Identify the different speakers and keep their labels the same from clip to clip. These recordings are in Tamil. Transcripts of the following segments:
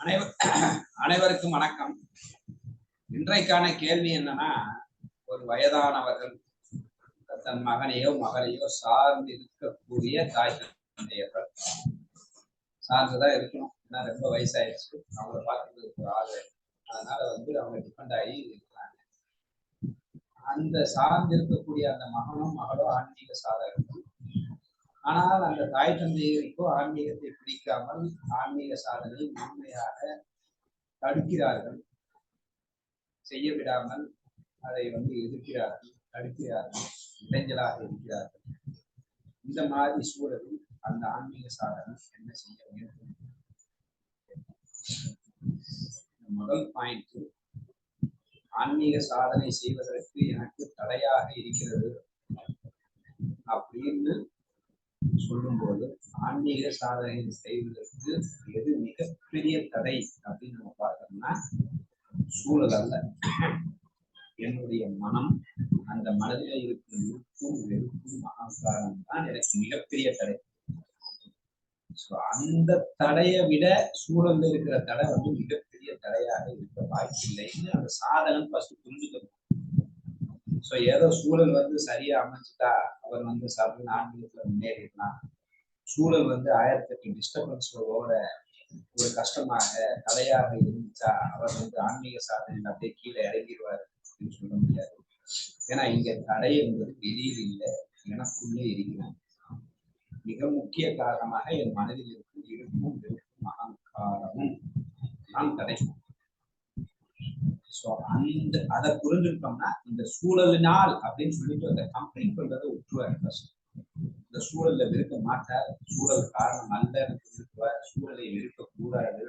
Speaker 1: அனைவருக்கும் வணக்கம். இன்றைக்கான கேள்வி என்னன்னா, ஒரு வயதானவர்கள் தன் மகனையோ மகளையோ சார்ந்து இருக்கக்கூடிய தாய் தந்தையர்கள் சார்ந்துதான் இருக்கணும். ஏன்னா ரொம்ப வயசாயிடுச்சு, அவங்கள பார்க்கறதுக்கு ஒரு ஆள், அதனால அவங்க டிபெண்ட் ஆகி இருக்கிறாங்க. அந்த சார்ந்து இருக்கக்கூடிய அந்த மகனும் மகளோ ஆன்மீக சாதகர்கள். ஆனால் அந்த தாய் தந்தையருக்கோ ஆன்மீகத்தை பிடிக்காமல் ஆன்மீக சாதனை முழுமையாக தடுக்கிறார்கள், செய்ய விடாமல் அதை எதிர்க்கிறார்கள், தடுக்கிறார்கள், இடைஞ்சலாக இருக்கிறார்கள். இந்த மாதிரி சூழலில் அந்த ஆன்மீக சாதனை என்ன செய்ய வேண்டும்? முதல் பாயிண்ட், ஆன்மீக சாதனை செய்வதற்கு எனக்கு தடையாக இருக்கிறது அப்படின்னு சொல்லும்போது, ஆன்மீக சாதனை செய்வதற்கு எது மிகப்பெரிய தடை அப்படின்னு நம்ம பார்த்தோம்னா, சூழல் அல்ல, என்னுடைய மனம். அந்த மனதில் இருக்கும் விருப்பும் வெறுப்பும் அகங்காரம் தான் எனக்கு மிகப்பெரிய தடை. அந்த தடையை விட சூழல்ல இருக்கிற தடை மிகப்பெரிய தடையாக இருக்க வாய்ப்பில்லைன்னு அந்த சாதனம் ஃபர்ஸ்ட் புரிஞ்சுக்கணும். ஏதோ சூழல் சரியா அமைஞ்சுட்டா அவர் சாப்பிட்டு ஆன்மீகத்துல முன்னேறிடலாம். சூழல் 1008 டிஸ்டர்பன்ஸோட ஒரு கஷ்டமாக தடையாக இருந்துச்சா அவர் ஆன்மீக சாதனையில் அப்படியே கீழே இறங்கிடுவார் அப்படின்னு சொல்ல முடியாது. ஏன்னா இங்க தடை என்பது வெளியில் இல்லை, எனக்குள்ளே இருக்கிறார். மிக முக்கிய காரணமாக என் மனதில் இருக்கும் இருக்கும் வெறுப்பும் அகங்காரமும் நான் தடை. அந்த அதை புரிஞ்சுக்கிட்டோம்னா இந்த சூழலினால் அப்படின்னு சொல்லிட்டு அந்த கம்ப்ளைண்ட் பண்றதை விட்டுருவார். இந்த சூழல்ல விருக்க மாட்டார், சூழல் காரணம் அல்லன்னு சொல்லிட்டுவார், சூழலை விருக்கக்கூடாது,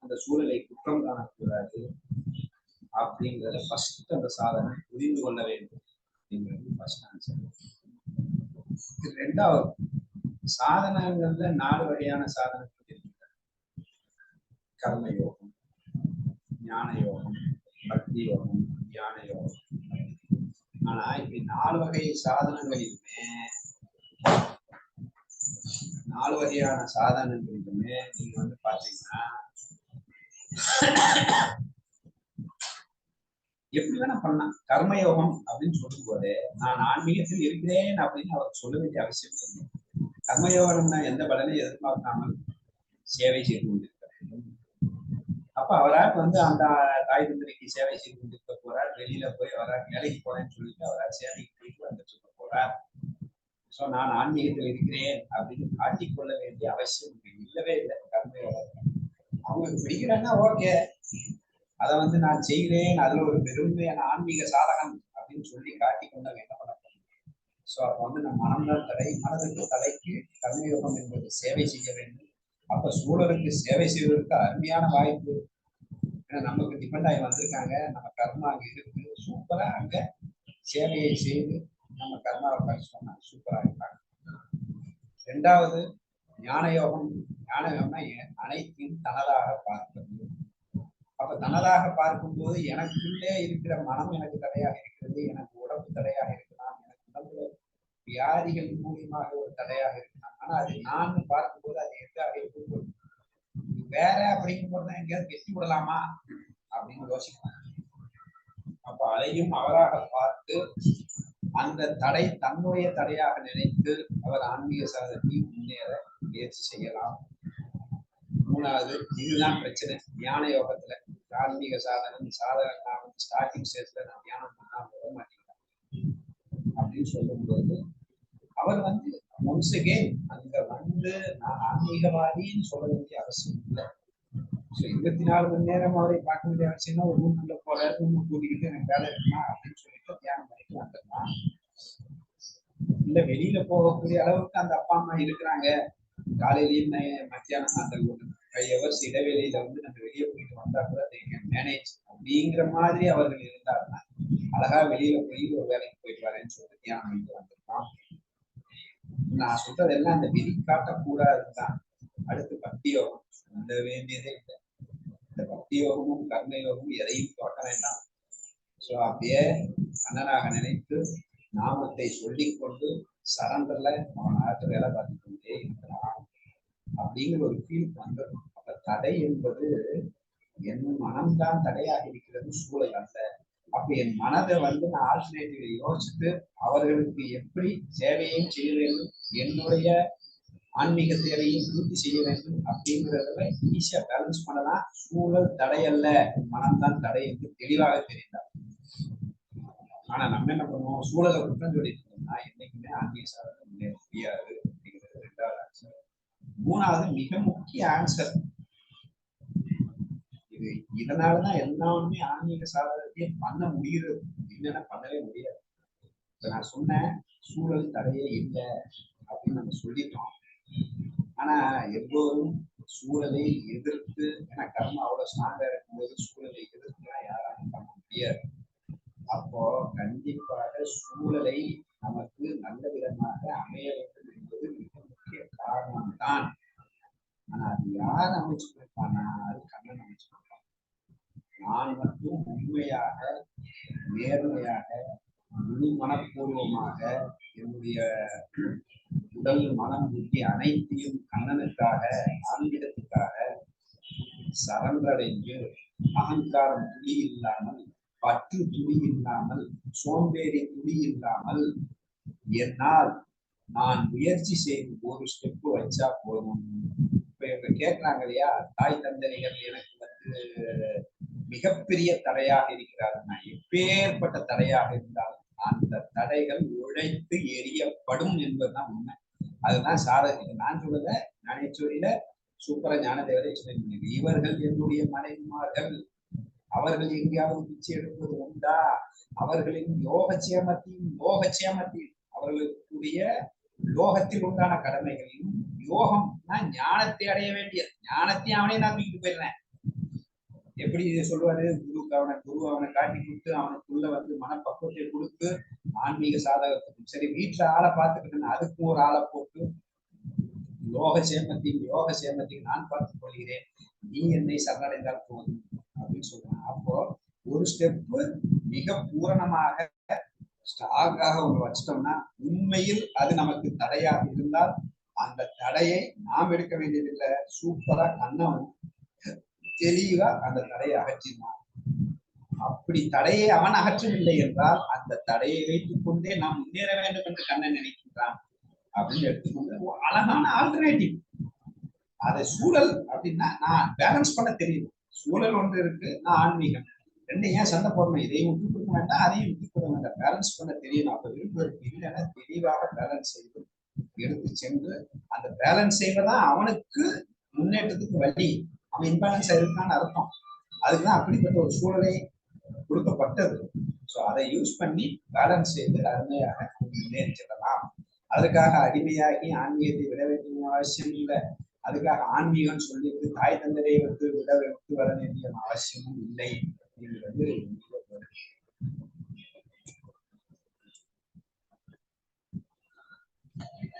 Speaker 1: அந்த சூழலை குற்றம் காணக்கூடாது அப்படிங்கிறத ஃபர்ஸ்ட் அந்த சாதனை புரிந்து கொள்ள வேண்டும் அப்படிங்கிறது ஃபர்ஸ்ட் ஆன்சர். ரெண்டாவது, சாதனங்கள்ல 4 வகையான சாதனங்கள் இருக்கின்றன. கர்மயோகம், ஞான யோகம், பக்தி யோகம், தியான யோகம். ஆனா இப்படி 4 வகை சாதனங்களிலுமே 4 வகையான சாதனங்களிலுமே நீங்க பாத்தீங்கன்னா எப்படி வேணா பண்ணலாம். கர்மயோகம் அப்படின்னு சொல்லும் போது நான் ஆன்மீகத்தில் இருக்கிறேன் அப்படின்னு அவர் சொல்ல வேண்டிய அவசியம் இல்லை. கர்மயோகம்னா எந்த பலனை எதிர்பார்க்காமல் சேவை செய்து கொண்டிருக்க வேண்டும். அப்ப அவரால் அந்த தாய் தந்தைக்கு சேவை செய்து கொண்டிருக்க போறார், வெளியில போய் அவரால் வேலைக்கு போறேன்னு சொல்லிட்டு அவரால் சேவைக்கு போயிட்டு வந்துட்டு இருக்க போறார். நான் ஆன்மீகத்தில் இருக்கிறேன் அப்படின்னு காட்டிக்கொள்ள வேண்டிய அவசியம் இல்லவே இல்லை. கர்மயோகம் அவங்களுக்கு பிடிக்கிறாங்கன்னா ஓகே, அதை நான் செய்கிறேன், அதுல ஒரு பெருமையான ஆன்மீக சாதகம் அப்படின்னு சொல்லி காட்டிக்கொண்ட என்ன பண்ண போறோம். அப்ப நம்ம மனம்தான் தடை, மனதுக்கு தடைக்கு கர்மயோகம் என்பது சேவை செய்ய வேண்டும். அப்ப சூழலுக்கு சேவை செய்வதற்கு அருமையான வாய்ப்பு. ஏன்னா நமக்கு டிபெண்ட் ஆகி வந்திருக்காங்க, நம்ம கர்மா அங்க இருக்கு, சூப்பரா அங்க சேவையை செய்து நம்ம கர்மாவை படிச்சோம்னா சூப்பரா இருக்காங்க. ரெண்டாவது, ஞான யோகம். ஞான யோகம்னா அனைத்தையும் தனதாக பார்ப்பது. அப்ப தனதாக பார்க்கும்போது எனக்குள்ளே இருக்கிற மனம் எனக்கு தடையாக இருக்கிறது, எனக்கு உடம்பு தடையாக இருக்கலாம், எனக்கு உடம்புல வியாதிகள் மூலியமாக ஒரு தடையாக இருக்கலாம். ஆனா அது நான் பார்க்கும்போது அது எதாக இருக்கும் வேற அப்படிங்கும் போதுதான் எங்கேயாவது வெட்டி விடலாமா அப்படின்னு யோசிக்கலாம். அப்ப அதையும் அவராக பார்த்து அந்த தடை தன்னுடைய தடையாக நினைத்து அவர் ஆன்மீக சாதனையில் முன்னேற முயற்சி செய்யலாம். மூணாவது, இதுதான் பிரச்சனை ஞான யோகத்துல. ஆன்மீக சாதனை ஸ்டார்டிங் ஸ்டேஜ்ல நான் தியானம் பண்ணா வர மாட்டேங்கிறேன் அப்படின்னு சொல்லும்போது அவர் ஒன்ஸ் அகெயின் அங்க நான் ஆன்மீகவாதின்னு சொல்ல வேண்டிய அவசியம் இல்லை. 24 மணி நேரம் அவரை பார்க்க வேண்டிய அவசியம்னா ஒரு ரூம்குள்ள போற, ரூம் கூட்டிக்கிட்டு எனக்கு வேலை இருக்குமா அப்படின்னு சொல்லிட்டு தியானம் பண்ணிட்டு வந்துடலாம். இல்ல வெளியில போகக்கூடிய அளவுக்கு அந்த அப்பா அம்மா இருக்கிறாங்க, காலையிலயும் மத்தியானம் அந்த 5 hours இடைவெளியில நம்ம வெளியே போயிட்டு வந்தா கூட மேனேஜ் அப்படிங்கிற மாதிரி அவர்கள் இருந்தாருன்னா அழகா வெளியில போய் ஒரு வேலைக்கு போயிட்டு வரேன்னு சொல்லிட்டு தியானம் பண்ணிட்டு வந்துருக்கான். நான் சொல்றதெல்லாம் அந்த விதி காட்டக்கூடாதுதான். அடுத்து பக்தி யோகம் சொல்ல வேண்டியதே இல்லை. இந்த பக்தி யோகமும் கர்ம யோகமும் எதையும் தொட்ட வேண்டாம். அப்படியே கண்ணனாக நினைத்து நாமத்தை சொல்லிக்கொண்டு சரண்டர்ல அவன் ஆற்று வேலை பார்த்து கொண்டே இருக்கிறான் அப்படிங்கிற ஒரு ஃபீல் வந்துடும். அப்ப தடை என்பது என் மனம்தான் தடையாக இருக்கிறது, சூழல் அல்ல. அப்ப என் மனதை நான் ஆல்டர்னேட்டிவ் யோசிச்சுட்டு அவர்களுக்கு எப்படி சேவையும் செய்ய வேண்டும், என்னுடைய ஆன்மீக தேவையும் பூர்த்தி செய்ய வேண்டும் அப்படிங்கிறத ஈஸியா பேலன்ஸ் பண்ணலாம். சூழல் தடை அல்ல, மனம்தான் தடை என்று தெளிவாக தெரிந்தார். ஆனா நம்ம என்ன பண்ணுவோம், சூழலை குற்றம் சொல்லிட்டோம்னா என்னைக்குமே ஆன்மீக சாதனை முன்னேற முடியாது அப்படிங்கிறது 2வது ஆன்சர். 3வது மிக முக்கிய ஆன்சர் இது. இதனாலதான் எல்லாமே ஆன்மீக சாதனத்தையே பண்ண முடிகிறது, இல்லைன்னா பண்ணவே முடியாது. இப்ப நான் சொன்னேன் சூழல் தடையே இல்லை அப்படின்னு நம்ம சொல்லிட்டோம். ஆனா எல்லோரும் சூழலை எதிர்த்து, ஏன்னா கர்மம் அவ்வளவு ஸ்ட்ராங்கா இருக்கும்போது சூழலை எதிர்த்துலாம் யாராலும் பண்ண முடியாது. அப்போ கண்டிப்பாக சூழலை நமக்கு நல்ல விதமாக அமைய வேண்டும் என்பது மிக முக்கிய காரணம் தான். ஆனா அது யார் அமைச்சு கொடுப்பானா, அது கண்ணன் அமைச்சு கொடுப்பான். நான் மட்டும் உண்மையாக, நேர்மையாக, முழு மனப்பூர்வமாக என்னுடைய உடல், மனம், புத்தி அனைத்தையும் கண்ணனுக்காக, ஆன்மீகத்துக்காக சரண்டடைந்து, அகங்காரம் துளி இல்லாமல், பற்று துளி இல்லாமல், சோம்பேறி துளி இல்லாமல், என்னால் நான் முயற்சி செய்து ஒரு ஸ்டெப் வச்சா போதும். இப்ப இவங்க கேட்கிறாங்க இல்லையா, தாய் தந்தைகள் எனக்கு மிகப்பெரிய தடையாக இருக்கிறார்கள். எப்பேற்பட்ட தடையாக இருந்தாலும் அந்த தடைகள் உழைத்து எரியப்படும் என்பதுதான் உண்மை. அதுதான் சாதனை. நான் சொல்லுங்க, ஞானேஸ்வரியில சூப்பரா ஞானதேவரை எக்ஸ்பிளைன் பண்ணி, இவர்கள் என்னுடைய மனைவிமார்கள், அவர்கள் எங்கேயாவது பிச்சை எடுப்பது உண்டா? அவர்களின் யோகக்ஷேமத்தையும் அவர்களுடைய யோகத்தில் உண்டான கடமைகளையும், யோகம்னா ஞானத்தை அடைய வேண்டிய ஞானத்தையும் அவனே நான் தூக்கிட்டு போயிடுறேன். எப்படி சொல்லுவாரு, குரு அவனை காட்டி கொடுத்து அவனுக்குள்ள மனப்பக்குவத்தை கொடுத்து ஆன்மீக சாதகத்துக்கும் சரி, வீட்டுல ஆளை பார்த்துக்கிட்டு அதுக்கும் ஒரு ஆளை போட்டு யோக சேமத்தையும் நான் பார்த்துக் கொள்கிறேன், நீ என்னை சரணடைந்தால் போதும் அப்படின்னு சொல்றாங்க. அப்போ ஒரு ஸ்டெப் மிக பூரணமாக ஸ்ட்ராங்காக வச்சிட்டோம்னா, உண்மையில் அது நமக்கு தடையாக இருந்தால் அந்த தடையை நாம் எடுக்க வேண்டியதில்லை. சூப்பரா கண்ணன் தெளிவா அந்த தடையை அகற்றினான். அப்படி தடையை அவன் அகற்றவில்லை என்றால் அந்த தடையை வைத்துக் கொண்டே நாம் முன்னேற வேண்டும் என்று கண்ணன் நினைக்கின்றான் அப்படின்னு எடுத்துக்கொண்டு அழகான ஆல்டர்னேட்டிவ். அதை சூழல் அப்படின்னா நான் பேலன்ஸ் பண்ண தெரியும். சூழல் ஒன்று இருக்கு, நான் ஆன்மீகம், ரெண்டு ஏன் சண்டை போடணும்? இதையும் விட்டு கொடுக்க வேண்டாம், அதையும் விட்டு கொடுக்க வேண்டாம், பேலன்ஸ் பண்ண தெரியணும். அப்ப விருப்பம் இல்லைன்னா தெளிவாக பேலன்ஸ் செய்து எடுத்து சென்று அந்த பேலன்ஸ் செய்வதான் அவனுக்கு முன்னேற்றத்துக்கு வழி. அவன் இன்பேலன்ஸா இருக்கான்னு அர்த்தம். அதுக்குதான் அப்படிப்பட்ட ஒரு சூழலை கொடுக்கப்பட்டது. ஸோ அதை யூஸ் பண்ணி பேலன்ஸ் செய்து அருமையாக முன்னேறி செல்லலாம். அதற்காக அடிமையாகி ஆன்மீகத்தை விட வேண்டிய அவசியம் இல்லை. அதுக்காக ஆன்மீகம் சொல்லிட்டு தாய் தந்தரை விட்டு வர வேண்டிய அவசியமும் இல்லை அப்படிங்கிறது.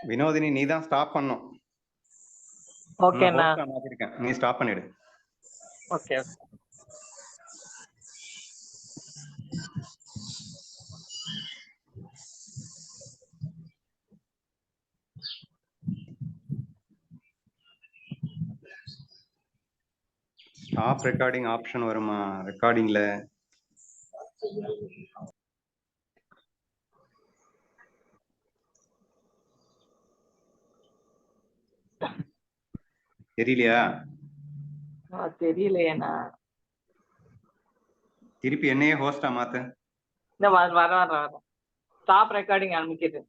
Speaker 2: வினோதினி, நீ தான் ஸ்டாப் பண்ணும்.
Speaker 3: ஓகேண்ணா,
Speaker 2: நீ ஸ்டாப் பண்ணிடு.
Speaker 3: ஓகே.
Speaker 2: ஸ்டாப் ரெக்கார்டிங் ஆப்ஷன் வருமா ரெக்கார்டிங்ல? தெரியலையா?
Speaker 3: தெரியலையேண்ணா.
Speaker 2: திருப்பி என்னையே ஹோஸ்டா மாத்து.
Speaker 3: இந்த வர ஸ்டாப் ரெக்கார்டிங் அமைக்கிது.